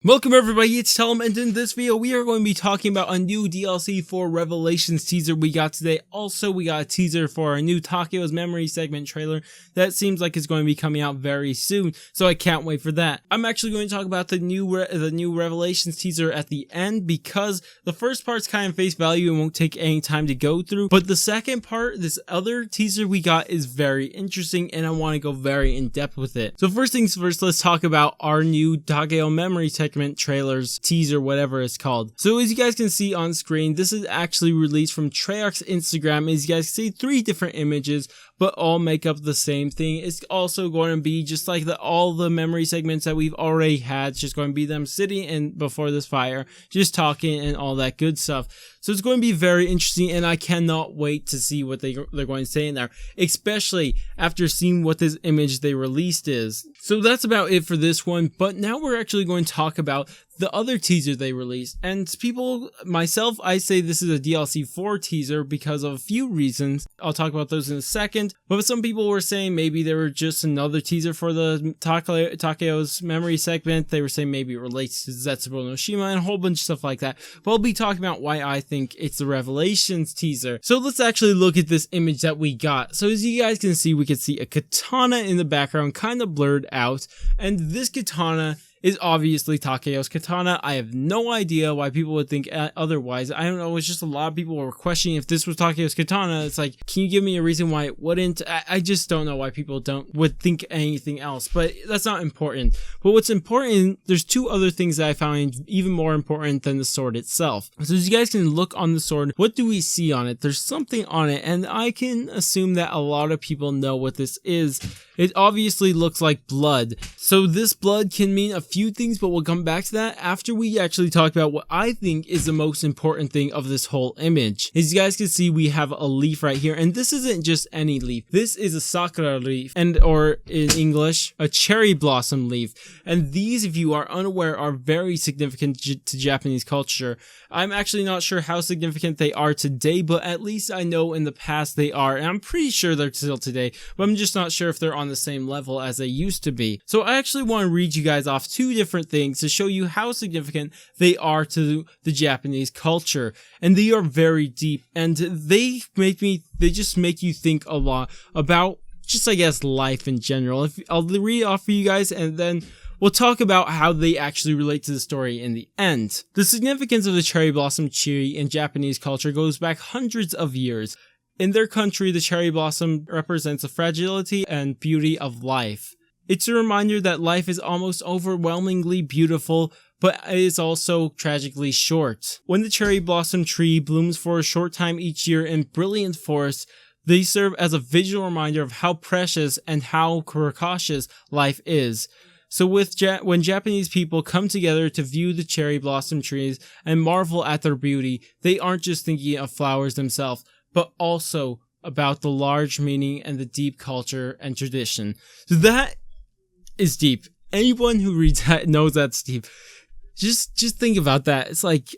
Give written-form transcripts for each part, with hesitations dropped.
Welcome everybody, it's Telem, and in this video we are going to be talking about a new DLC for Revelations teaser we got today. Also, we got a teaser for a new Takeo's Memory segment trailer that seems like it's going to be coming out very soon, so I can't wait for that. I'm actually going to talk about the new Revelations teaser at the end because the first part's kind of face value and won't take any time to go through, but the second part, this other teaser we got, is very interesting and I want to go very in depth with it. So first things first, let's talk about our new Takeo Memory segment trailers, teaser, whatever it's called. So as you guys can see on screen, this is actually released from Treyarch's Instagram. As you guys see, 3 different images, but all make up the same thing. It's also going to be just like all the memory segments that we've already had. It's just going to be them sitting in before this fire, just talking and all that good stuff. So it's going to be very interesting, and I cannot wait to see what they're going to say in there, especially after seeing what this image they released is. So that's about it for this one, but now we're actually going to talk about the other teaser they released. And people, myself, I say this is a DLC 4 teaser because of a few reasons. I'll talk about those in a second, but some people were saying maybe they were just another teaser for the Takeo's Memory segment. They were saying maybe it relates to Zetsubou no Shima and a whole bunch of stuff like that. But I'll be talking about why I think it's the Revelations teaser. So let's actually look at this image that we got. So as you guys can see, we can see a katana in the background, kind of blurred out, and this katana is obviously Takeo's katana. I have no idea why people would think otherwise. I don't know, it's just a lot of people were questioning if this was Takeo's katana. It's like, can you give me a reason why it wouldn't? I just don't know why people would think anything else, but that's not important. But what's important, there's 2 other things that I found even more important than the sword itself. So as you guys can look on the sword, what do we see on it? There's something on it, and I can assume that a lot of people know what this is. It obviously looks like blood. So this blood can mean a few things, but we'll come back to that after we actually talk about what I think is the most important thing of this whole image. As you guys can see, we have a leaf right here, and this isn't just any leaf. This is a sakura leaf, or in English, a cherry blossom leaf. And these, if you are unaware, are very significant to Japanese culture. I'm actually not sure how significant they are today, but at least I know in the past they are, and I'm pretty sure they're still today, but I'm just not sure if they're on the same level as they used to be. So I actually want to read you guys off 2 different things to show you how significant they are to the Japanese culture, and they are very deep, and they just make you think a lot about just, I guess, life in general. I'll read it off for you guys, and then we'll talk about how they actually relate to the story in the end. The significance of the cherry blossom tree in Japanese culture goes back hundreds of years. In their country, the cherry blossom represents the fragility and beauty of life. It's a reminder that life is almost overwhelmingly beautiful, but it is also tragically short. When the cherry blossom tree blooms for a short time each year in brilliant forests, they serve as a visual reminder of how precious and how precocious life is. So when Japanese people come together to view the cherry blossom trees and marvel at their beauty, they aren't just thinking of flowers themselves, but also about the large meaning and the deep culture and tradition. So that is deep. Anyone who reads that knows that's deep. Just think about that. It's like,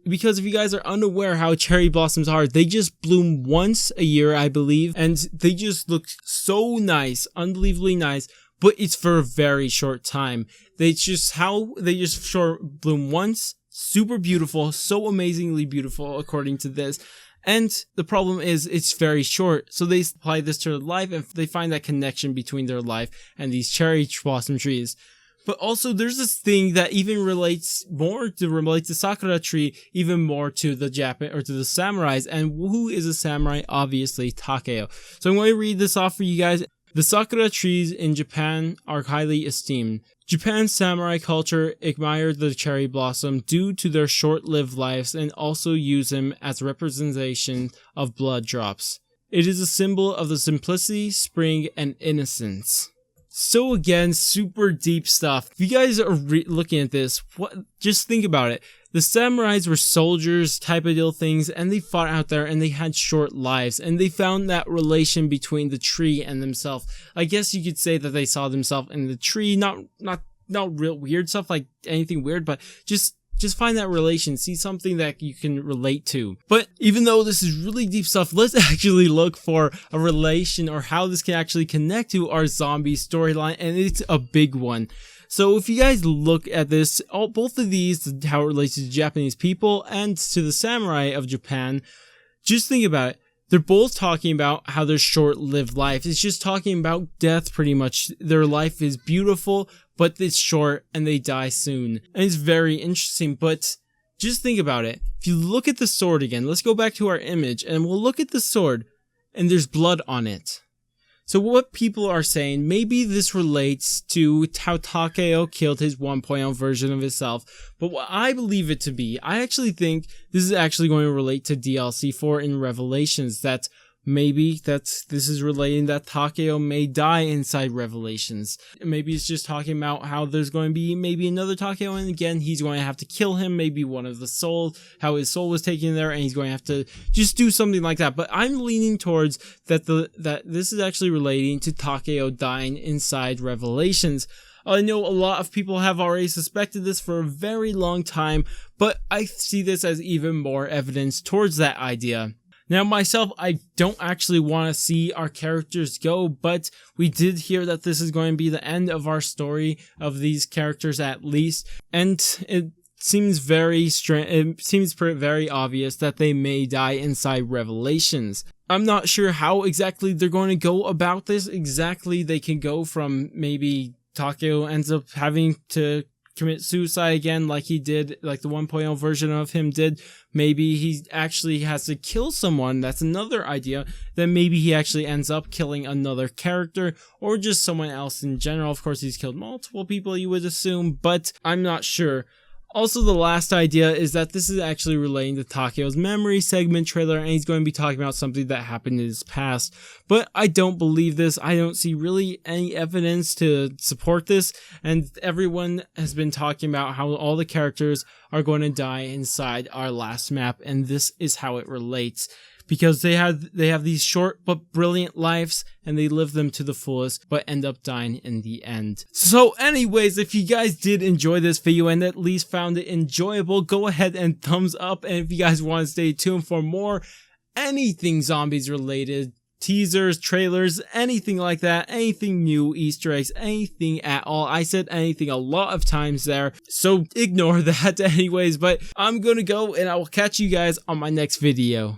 because if you guys are unaware how cherry blossoms are, they just bloom once a year, I believe, and they just look so nice, unbelievably nice, but it's for a very short time. They just bloom once, super beautiful, so amazingly beautiful according to this. And the problem is it's very short, so they apply this to their life and they find that connection between their life and these cherry blossom trees. But also there's this thing that even relates the sakura tree even more to the to the samurais. And who is a samurai? Obviously Takeo. So I'm going to read this off for you guys. The sakura trees in Japan are highly esteemed. Japan's samurai culture admired the cherry blossom due to their short-lived lives and also use them as a representation of blood drops. It is a symbol of the simplicity, spring, and innocence. So again, super deep stuff. If you guys are looking at this, just think about it. The samurais were soldiers type of deal things, and they fought out there and they had short lives, and they found that relation between the tree and themselves. I guess you could say that they saw themselves in the tree, not real weird stuff like anything weird, but just find that relation, see something that you can relate to. But even though this is really deep stuff, let's actually look for a relation or how this can actually connect to our zombie storyline, and it's a big one. So if you guys look at this, both of these, how it relates to Japanese people and to the samurai of Japan, just think about it. They're both talking about how their short-lived life. It's just talking about death pretty much. Their life is beautiful, but it's short and they die soon. And it's very interesting, but just think about it. If you look at the sword again, let's go back to our image and we'll look at the sword and there's blood on it. So what people are saying, maybe this relates to how Takeo killed his 1.0 version of himself, but what I believe it to be, I actually think this is actually going to relate to DLC 4 in Revelations, that maybe this is relating that Takeo may die inside Revelations. Maybe it's just talking about how there's going to be maybe another Takeo, and again, he's going to have to kill him, maybe one of the soul, how his soul was taken there, and he's going to have to just do something like that. But I'm leaning towards that this is actually relating to Takeo dying inside Revelations. I know a lot of people have already suspected this for a very long time, but I see this as even more evidence towards that idea. Now, myself, I don't actually want to see our characters go, but we did hear that this is going to be the end of our story of these characters at least, and it seems very very obvious that they may die inside Revelations. I'm not sure how exactly they're going to go about this. Exactly, they can go from maybe Takeo ends up having to commit suicide again like he did, like the 1.0 version of him did. Maybe he actually has to kill someone. That's another idea. Then maybe he actually ends up killing another character or just someone else in general. Of course, he's killed multiple people, you would assume, but I'm not sure. Also, the last idea is that this is actually relating to Takeo's memory segment trailer, and he's going to be talking about something that happened in his past. But I don't believe this. I don't see really any evidence to support this, and everyone has been talking about how all the characters are going to die inside our last map, and this is how it relates. Because they have these short but brilliant lives, and they live them to the fullest, but end up dying in the end. So anyways, if you guys did enjoy this video and at least found it enjoyable, go ahead and thumbs up. And if you guys want to stay tuned for more anything zombies related, teasers, trailers, anything like that, anything new, Easter eggs, anything at all. I said anything a lot of times there, so ignore that anyways, but I'm gonna go and I will catch you guys on my next video.